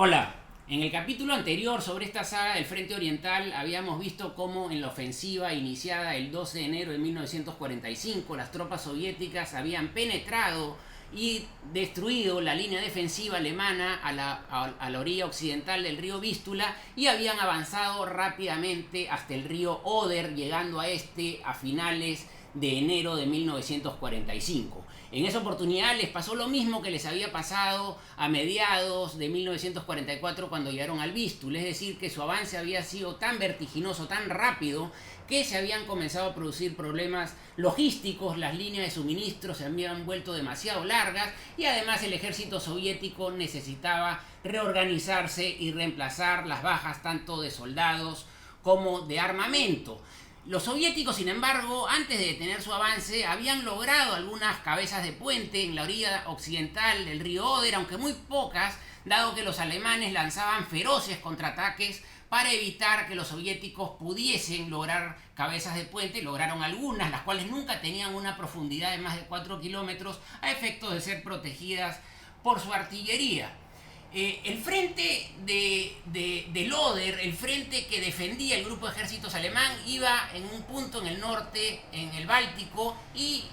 Hola, en el capítulo anterior sobre esta saga del Frente Oriental habíamos visto cómo en la ofensiva iniciada el 12 de enero de 1945 las tropas soviéticas habían penetrado y destruido la línea defensiva alemana a la orilla occidental del río Vístula y habían avanzado rápidamente hasta el río Oder, llegando a este a finales de enero de 1945. En esa oportunidad les pasó lo mismo que les había pasado a mediados de 1944 cuando llegaron al Vístula, es decir, que su avance había sido tan vertiginoso, tan rápido, que se habían comenzado a producir problemas logísticos, las líneas de suministro se habían vuelto demasiado largas y además el ejército soviético necesitaba reorganizarse y reemplazar las bajas tanto de soldados como de armamento. Los soviéticos, sin embargo, antes de detener su avance, habían logrado algunas cabezas de puente en la orilla occidental del río Oder, aunque muy pocas, dado que los alemanes lanzaban feroces contraataques para evitar que los soviéticos pudiesen lograr cabezas de puente. Lograron algunas, las cuales nunca tenían una profundidad de más de 4 kilómetros, a efectos de ser protegidas por su artillería. El frente del Oder, el frente que defendía el grupo de ejércitos alemán, iba en un punto en el norte, en el Báltico, y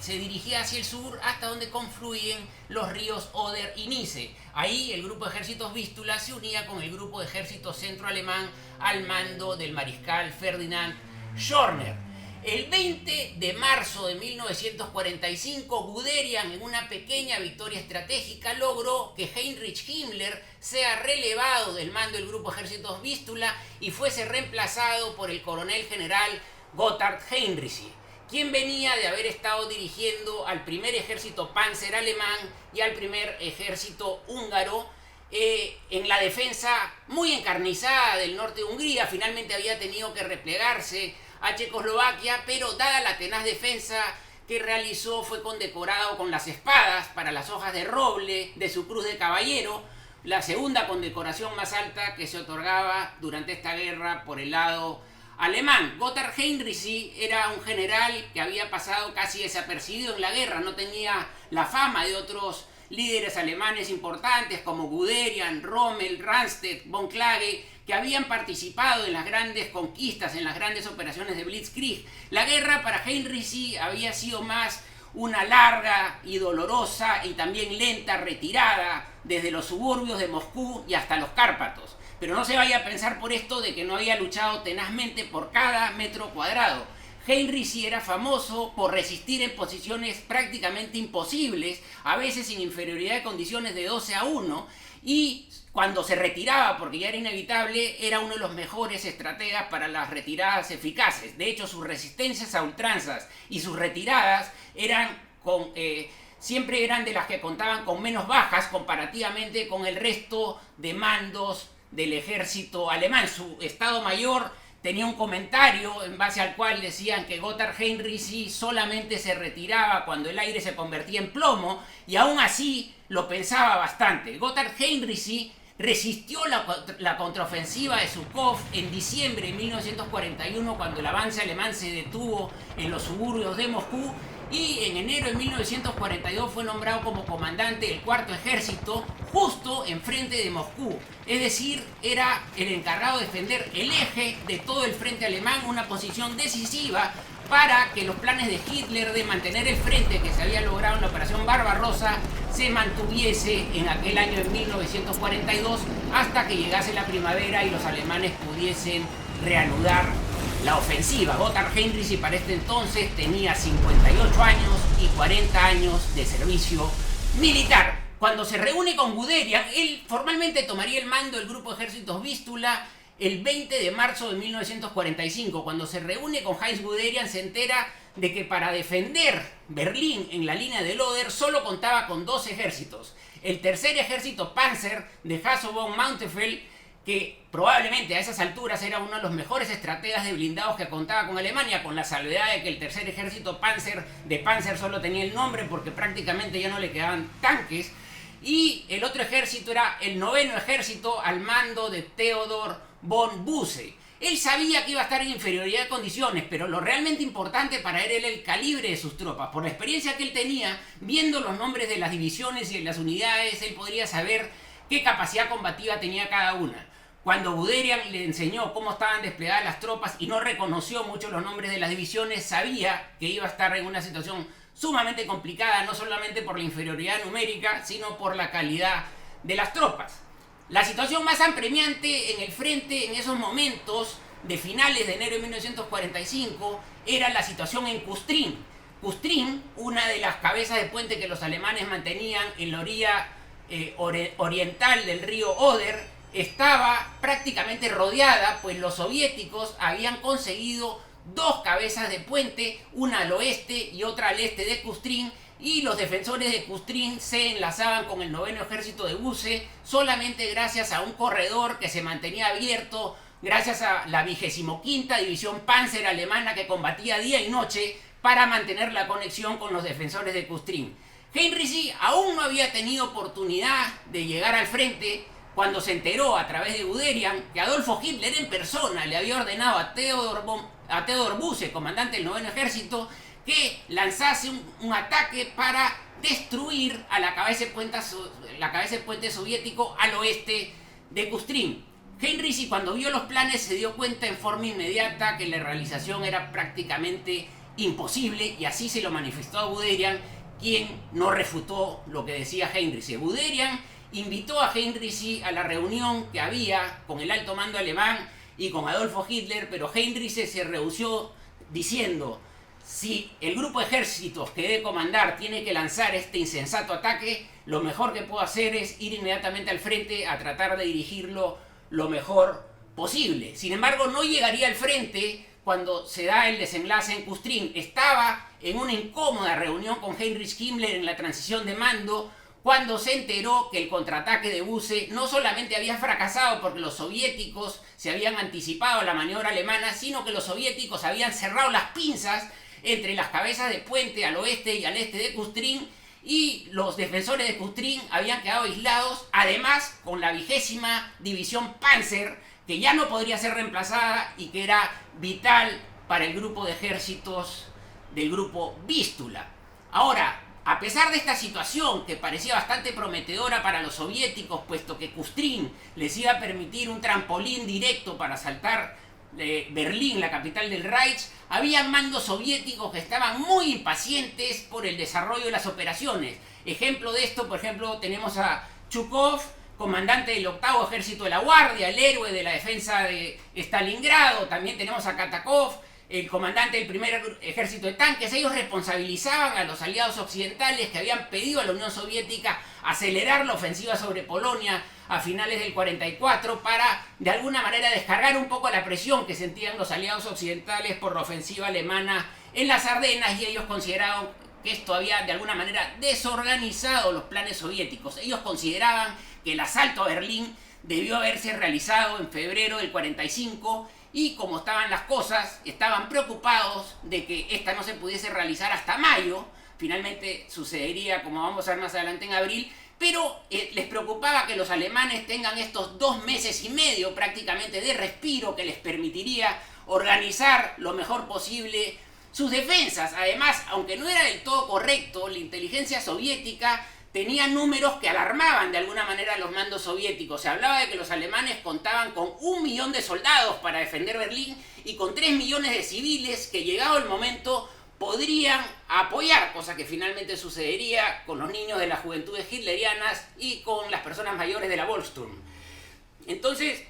se dirigía hacia el sur hasta donde confluyen los ríos Oder y Nice. Ahí el grupo de ejércitos Vístula se unía con el grupo de ejércitos centro-alemán al mando del mariscal Ferdinand Schörner. El 20 de marzo de 1945, Guderian, en una pequeña victoria estratégica, logró que Heinrich Himmler sea relevado del mando del grupo de ejércitos Vístula y fuese reemplazado por el coronel general Gotthard Heinrici, quien venía de haber estado dirigiendo al primer ejército panzer alemán y al primer ejército húngaro en la defensa muy encarnizada del norte de Hungría. Finalmente había tenido que replegarse a Checoslovaquia, pero dada la tenaz defensa que realizó, fue condecorado con las espadas para las hojas de roble de su cruz de caballero, la segunda condecoración más alta que se otorgaba durante esta guerra por el lado alemán. Gotthard Heinrici era un general que había pasado casi desapercibido en la guerra, no tenía la fama de otros líderes alemanes importantes como Guderian, Rommel, Rundstedt, von Klage, que habían participado en las grandes conquistas, en las grandes operaciones de Blitzkrieg. La guerra para Heinrici había sido más una larga y dolorosa y también lenta retirada desde los suburbios de Moscú y hasta los Cárpatos. Pero no se vaya a pensar por esto de que no había luchado tenazmente por cada metro cuadrado. Heinrici era famoso por resistir en posiciones prácticamente imposibles, a veces sin inferioridad de condiciones de 12-1, y cuando se retiraba, porque ya era inevitable, era uno de los mejores estrategas para las retiradas eficaces. De hecho, sus resistencias a ultranzas y sus retiradas siempre eran de las que contaban con menos bajas comparativamente con el resto de mandos del ejército alemán. Su Estado Mayor tenía un comentario en base al cual decían que Gotthard Heinrici solamente se retiraba cuando el aire se convertía en plomo, y aún así lo pensaba bastante. Gotthard Heinrici resistió la contraofensiva de Zhukov en diciembre de 1941, cuando el avance alemán se detuvo en los suburbios de Moscú, y en enero de 1942 fue nombrado como comandante del cuarto ejército justo enfrente de Moscú. Es decir, era el encargado de defender el eje de todo el frente alemán, una posición decisiva para que los planes de Hitler de mantener el frente que se había logrado en la Operación Barbarossa se mantuviese en aquel año de 1942 hasta que llegase la primavera y los alemanes pudiesen reanudar la ofensiva. Gotthard Heinrici para este entonces tenía 58 años y 40 años de servicio militar. Cuando se reúne con Guderian, él formalmente tomaría el mando del grupo de ejércitos Vístula el 20 de marzo de 1945. Cuando se reúne con Heinz Guderian, se entera de que para defender Berlín en la línea del Oder solo contaba con 2 ejércitos. El tercer ejército Panzer de Hasso von Manteuffel, que probablemente a esas alturas era uno de los mejores estrategas de blindados que contaba con Alemania, con la salvedad de que el tercer ejército de Panzer solo tenía el nombre porque prácticamente ya no le quedaban tanques, y el otro ejército era el noveno ejército al mando de Theodor von Busse. Él sabía que iba a estar en inferioridad de condiciones, pero lo realmente importante para él era el calibre de sus tropas. Por la experiencia que él tenía, viendo los nombres de las divisiones y de las unidades, él podría saber qué capacidad combativa tenía cada una. Cuando Guderian le enseñó cómo estaban desplegadas las tropas y no reconoció mucho los nombres de las divisiones, sabía que iba a estar en una situación sumamente complicada, no solamente por la inferioridad numérica, sino por la calidad de las tropas. La situación más apremiante en el frente en esos momentos de finales de enero de 1945 era la situación en Kustrin. Kustrin, una de las cabezas de puente que los alemanes mantenían en la orilla oriental del río Oder, estaba prácticamente rodeada, pues los soviéticos habían conseguido dos cabezas de puente, una al oeste y otra al este de Kustrin, y los defensores de Kustrin se enlazaban con el 9º ejército de Busse solamente gracias a un corredor que se mantenía abierto, gracias a la 25ª división Panzer alemana que combatía día y noche para mantener la conexión con los defensores de Kustrin. Heinrici aún no había tenido oportunidad de llegar al frente cuando se enteró a través de Guderian que Adolfo Hitler en persona le había ordenado a Theodor Busse, comandante del 9º ejército, que lanzase un ataque para destruir a la cabeza de puente soviético al oeste de Kustrin. Heinrici, cuando vio los planes, se dio cuenta en forma inmediata que la realización era prácticamente imposible, y así se lo manifestó a Guderian, quien no refutó lo que decía Heinrici. Guderian invitó a Heinrici a la reunión que había con el alto mando alemán y con Adolfo Hitler, pero Heinrici se rehusó diciendo: si el grupo de ejércitos que debe comandar tiene que lanzar este insensato ataque, lo mejor que puedo hacer es ir inmediatamente al frente a tratar de dirigirlo lo mejor posible. Sin embargo, no llegaría al frente cuando se da el desenlace en Kustrin. Estaba en una incómoda reunión con Heinrich Himmler en la transición de mando cuando se enteró que el contraataque de Busse no solamente había fracasado porque los soviéticos se habían anticipado a la maniobra alemana, sino que los soviéticos habían cerrado las pinzas entre las cabezas de puente al oeste y al este de Kustrin, y los defensores de Kustrin habían quedado aislados, además con la 20ª división Panzer, que ya no podría ser reemplazada y que era vital para el grupo de ejércitos del grupo Vístula. Ahora, a pesar de esta situación que parecía bastante prometedora para los soviéticos, puesto que Kustrin les iba a permitir un trampolín directo para asaltar Berlín, la capital del Reich, había mandos soviéticos que estaban muy impacientes por el desarrollo de las operaciones. Ejemplo de esto, por ejemplo, tenemos a Chukov, comandante del 8º Ejército de la Guardia, el héroe de la defensa de Stalingrado. También tenemos a Katakov, el comandante del 1er Ejército de Tanques. Ellos responsabilizaban a los aliados occidentales que habían pedido a la Unión Soviética acelerar la ofensiva sobre Polonia a finales del 44 para de alguna manera descargar un poco la presión que sentían los aliados occidentales por la ofensiva alemana en las Ardenas, y ellos consideraban que esto había de alguna manera desorganizado los planes soviéticos. Ellos consideraban que el asalto a Berlín debió haberse realizado en febrero del 45, y como estaban las cosas, estaban preocupados de que esta no se pudiese realizar hasta mayo. Finalmente sucedería, como vamos a ver más adelante, en abril, pero les preocupaba que los alemanes tengan estos 2 meses y medio prácticamente de respiro que les permitiría organizar lo mejor posible sus defensas. Además, aunque no era del todo correcto, la inteligencia soviética tenía números que alarmaban de alguna manera a los mandos soviéticos. Se hablaba de que los alemanes contaban con 1 millón de soldados para defender Berlín y con 3 millones de civiles que, llegado el momento, podrían apoyar, cosa que finalmente sucedería con los niños de las juventudes hitlerianas y con las personas mayores de la Volkssturm. Entonces,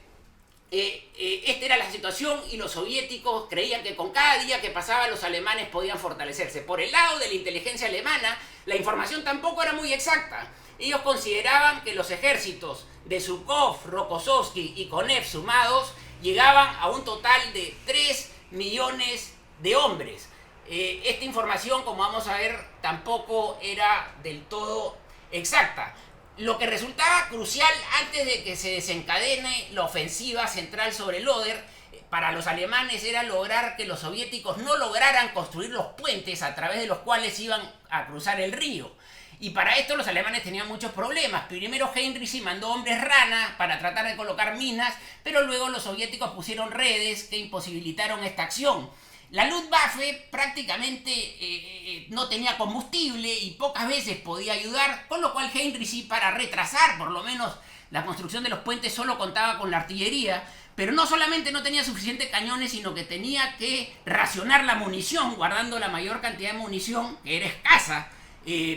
esta era la situación, y los soviéticos creían que con cada día que pasaba los alemanes podían fortalecerse. Por el lado de la inteligencia alemana, la información tampoco era muy exacta. Ellos consideraban que los ejércitos de Zhukov, Rokossovsky y Konev sumados llegaban a un total de 3 millones de hombres. Esta información, como vamos a ver, tampoco era del todo exacta. Lo que resultaba crucial antes de que se desencadene la ofensiva central sobre el Oder para los alemanes era lograr que los soviéticos no lograran construir los puentes a través de los cuales iban a cruzar el río. Y para esto los alemanes tenían muchos problemas. Primero Heinrici mandó hombres rana para tratar de colocar minas, pero luego los soviéticos pusieron redes que imposibilitaron esta acción. La Luftwaffe prácticamente no tenía combustible y pocas veces podía ayudar, con lo cual Heinrici, para retrasar por lo menos la construcción de los puentes solo contaba con la artillería, pero no solamente no tenía suficientes cañones, sino que tenía que racionar la munición, guardando la mayor cantidad de munición, que era escasa,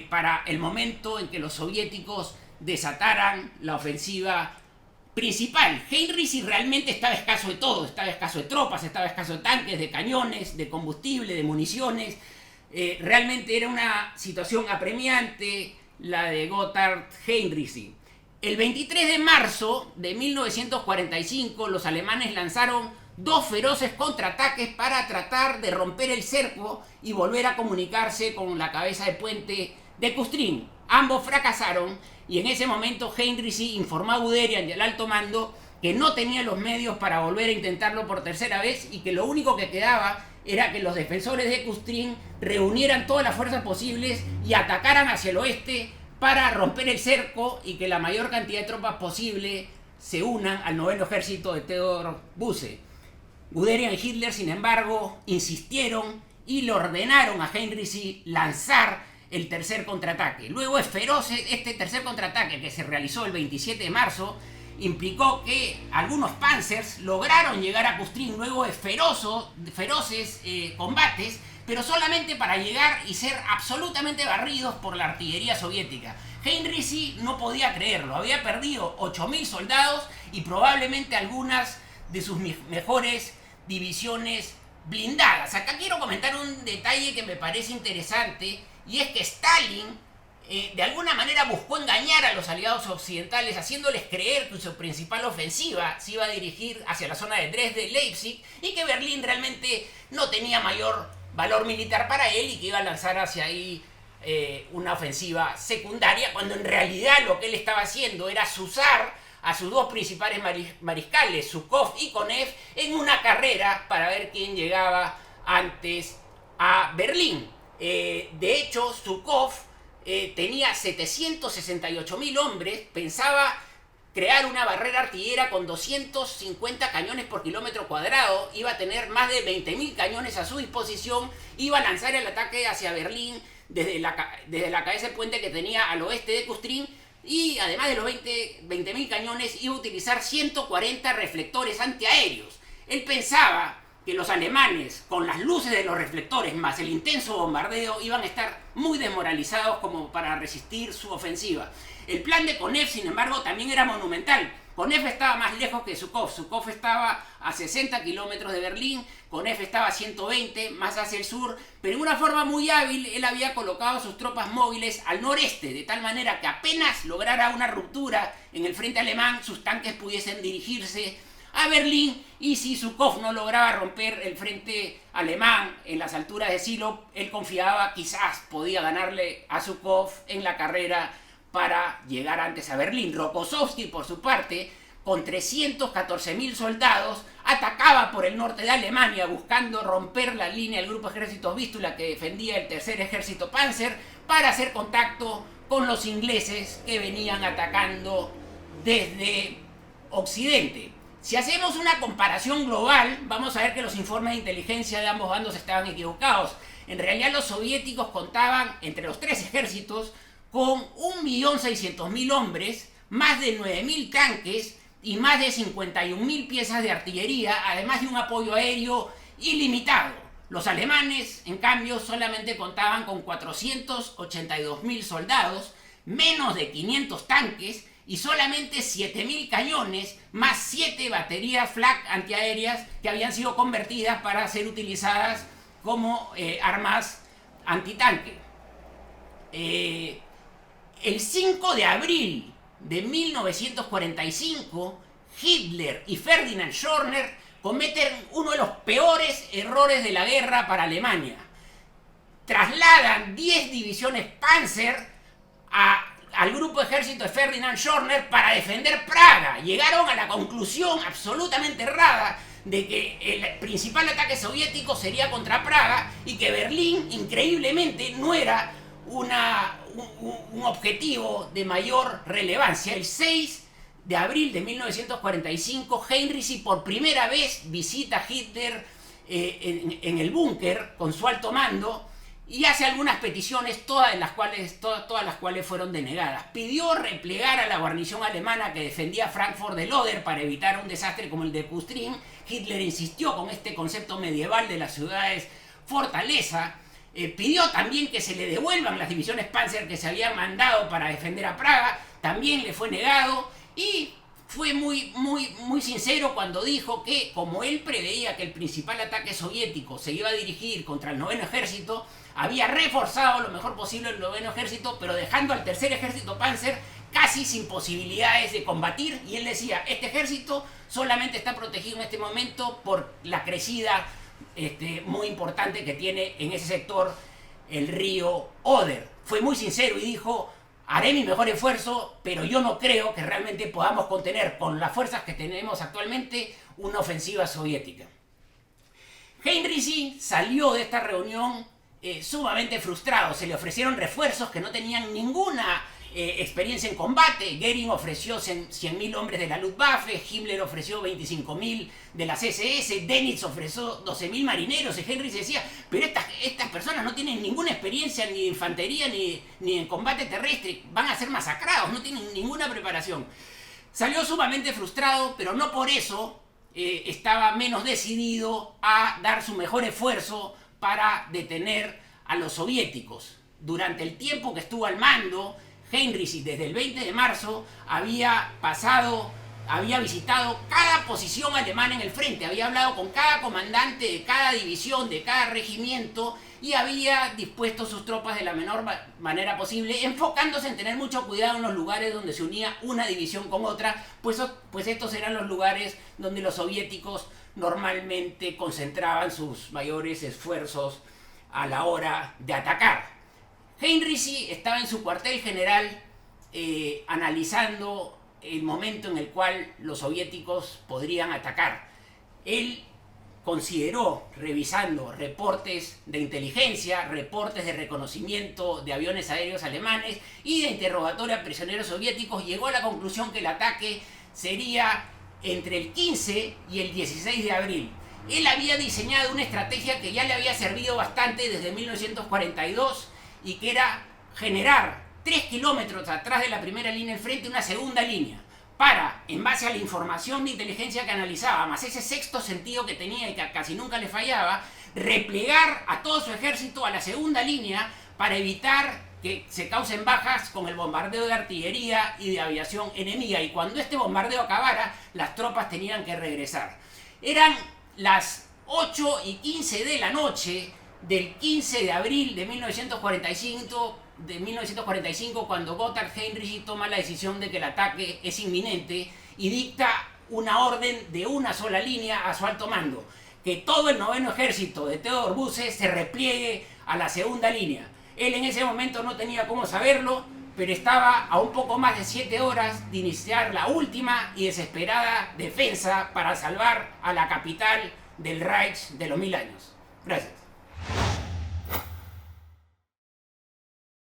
para el momento en que los soviéticos desataran la ofensiva principal. Heinrici realmente estaba escaso de todo, estaba escaso de tropas, estaba escaso de tanques, de cañones, de combustible, de municiones. Realmente era una situación apremiante la de Gotthard Heinrici. El 23 de marzo de 1945 los alemanes lanzaron 2 feroces contraataques para tratar de romper el cerco y volver a comunicarse con la cabeza de puente de Kustrin. Ambos fracasaron y en ese momento Heinrici informó a Guderian y al alto mando que no tenía los medios para volver a intentarlo por tercera vez y que lo único que quedaba era que los defensores de Kustrin reunieran todas las fuerzas posibles y atacaran hacia el oeste para romper el cerco y que la mayor cantidad de tropas posible se unan al noveno ejército de Theodor Busse. Guderian y Hitler, sin embargo, insistieron y le ordenaron a Heinrici lanzar el tercer contraataque. Luego este tercer contraataque, que se realizó el 27 de marzo, implicó que algunos panzers lograron llegar a Kustrin luego de feroces combates, pero solamente para llegar y ser absolutamente barridos por la artillería soviética. Heinrici no podía creerlo, había perdido 8.000 soldados y probablemente algunas de sus mejores divisiones blindadas. Acá quiero comentar un detalle que me parece interesante, y es que Stalin de alguna manera buscó engañar a los aliados occidentales, haciéndoles creer que su principal ofensiva se iba a dirigir hacia la zona de Dresde-Leipzig y que Berlín realmente no tenía mayor valor militar para él y que iba a lanzar hacia ahí una ofensiva secundaria, cuando en realidad lo que él estaba haciendo era azuzar a sus 2 principales mariscales, Zhukov y Konev, en una carrera para ver quién llegaba antes a Berlín. De hecho, Zhukov tenía 768.000 hombres, pensaba crear una barrera artillera con 250 cañones por kilómetro cuadrado, iba a tener más de 20.000 cañones a su disposición, iba a lanzar el ataque hacia Berlín desde la cabeza de puente que tenía al oeste de Kustrin, y además de los 20.000 cañones iba a utilizar 140 reflectores antiaéreos. Él pensaba que los alemanes, con las luces de los reflectores más el intenso bombardeo, iban a estar muy desmoralizados como para resistir su ofensiva. El plan de Konev, sin embargo, también era monumental. Konev estaba más lejos que Zhukov. Zhukov estaba a 60 kilómetros de Berlín, Konev estaba a 120, más hacia el sur, pero en una forma muy hábil él había colocado sus tropas móviles al noreste, de tal manera que apenas lograra una ruptura en el frente alemán, sus tanques pudiesen dirigirse a Berlín, y si Zhukov no lograba romper el frente alemán en las alturas de Silo, él confiaba quizás podía ganarle a Zhukov en la carrera para llegar antes a Berlín. Rokossovski, por su parte, con 314.000 soldados, atacaba por el norte de Alemania buscando romper la línea del grupo ejércitos Vístula que defendía el tercer ejército Panzer para hacer contacto con los ingleses que venían atacando desde Occidente. Si hacemos una comparación global, vamos a ver que los informes de inteligencia de ambos bandos estaban equivocados. En realidad los soviéticos contaban, entre los 3 ejércitos, con 1.600.000 hombres, más de 9.000 tanques y más de 51.000 piezas de artillería, además de un apoyo aéreo ilimitado. Los alemanes, en cambio, solamente contaban con 482.000 soldados, menos de 500 tanques y solamente 7.000 cañones, más 7 baterías flak antiaéreas que habían sido convertidas para ser utilizadas como armas antitanque. El 5 de abril de 1945, Hitler y Ferdinand Schörner cometen uno de los peores errores de la guerra para Alemania. Trasladan 10 divisiones Panzer al grupo ejército de Ferdinand Schörner para defender Praga. Llegaron a la conclusión absolutamente errada de que el principal ataque soviético sería contra Praga y que Berlín, increíblemente, no era un objetivo de mayor relevancia. El 6 de abril de 1945, Heinrici por primera vez visita a Hitler en el búnker con su alto mando y hace algunas peticiones, todas las cuales fueron denegadas. Pidió replegar a la guarnición alemana que defendía Frankfurt del Oder para evitar un desastre como el de Kustrin. Hitler insistió con este concepto medieval de las ciudades fortaleza. Pidió también que se le devuelvan las divisiones Panzer que se habían mandado para defender a Praga. También le fue negado, y fue muy sincero cuando dijo que, como él preveía que el principal ataque soviético se iba a dirigir contra el 9º ejército, había reforzado lo mejor posible el 9º ejército, pero dejando al 3er ejército Panzer casi sin posibilidades de combatir. Y él decía, este ejército solamente está protegido en este momento por la crecida muy importante que tiene en ese sector el río Oder. Fue muy sincero y dijo, haré mi mejor esfuerzo, pero yo no creo que realmente podamos contener con las fuerzas que tenemos actualmente una ofensiva soviética. Heinrich salió de esta reunión sumamente frustrado. Se le ofrecieron refuerzos que no tenían ninguna experiencia en combate. Goering ofreció 100.000 hombres de la Luftwaffe, Himmler ofreció 25.000 de las SS, Dönitz ofreció 12.000 marineros, y Heinrich decía, pero estas personas no tienen ninguna experiencia ni de infantería ni en combate terrestre, van a ser masacrados, no tienen ninguna preparación. Salió sumamente frustrado, pero no por eso estaba menos decidido a dar su mejor esfuerzo para detener a los soviéticos. Durante el tiempo que estuvo al mando, Heinrich, desde el 20 de marzo, había visitado cada posición alemana en el frente, había hablado con cada comandante de cada división, de cada regimiento, y había dispuesto sus tropas de la menor manera posible, enfocándose en tener mucho cuidado en los lugares donde se unía una división con otra, pues estos eran los lugares donde los soviéticos normalmente concentraban sus mayores esfuerzos a la hora de atacar. Heinrich estaba en su cuartel general analizando el momento en el cual los soviéticos podrían atacar. Él consideró, revisando reportes de inteligencia, reportes de reconocimiento de aviones aéreos alemanes y de interrogatorio a prisioneros soviéticos, llegó a la conclusión que el ataque sería entre el 15 y el 16 de abril. Él había diseñado una estrategia que ya le había servido bastante desde 1942, y que era generar 3 kilómetros atrás de la primera línea del frente una segunda línea, para, en base a la información de inteligencia que analizaba, más ese sexto sentido que tenía y que casi nunca le fallaba, replegar a todo su ejército a la segunda línea para evitar que se causen bajas con el bombardeo de artillería y de aviación enemiga. Y cuando este bombardeo acabara, las tropas tenían que regresar. Eran las 8:15 de la noche del 15 de abril de 1945, cuando Gotthard Heinrich toma la decisión de que el ataque es inminente y dicta una orden de una sola línea a su alto mando, que todo el 9º ejército de Theodor Busse se repliegue a la segunda línea. Él en ese momento no tenía cómo saberlo, pero estaba a un poco más de 7 horas de iniciar la última y desesperada defensa para salvar a la capital del Reich de los 1000 años. Gracias.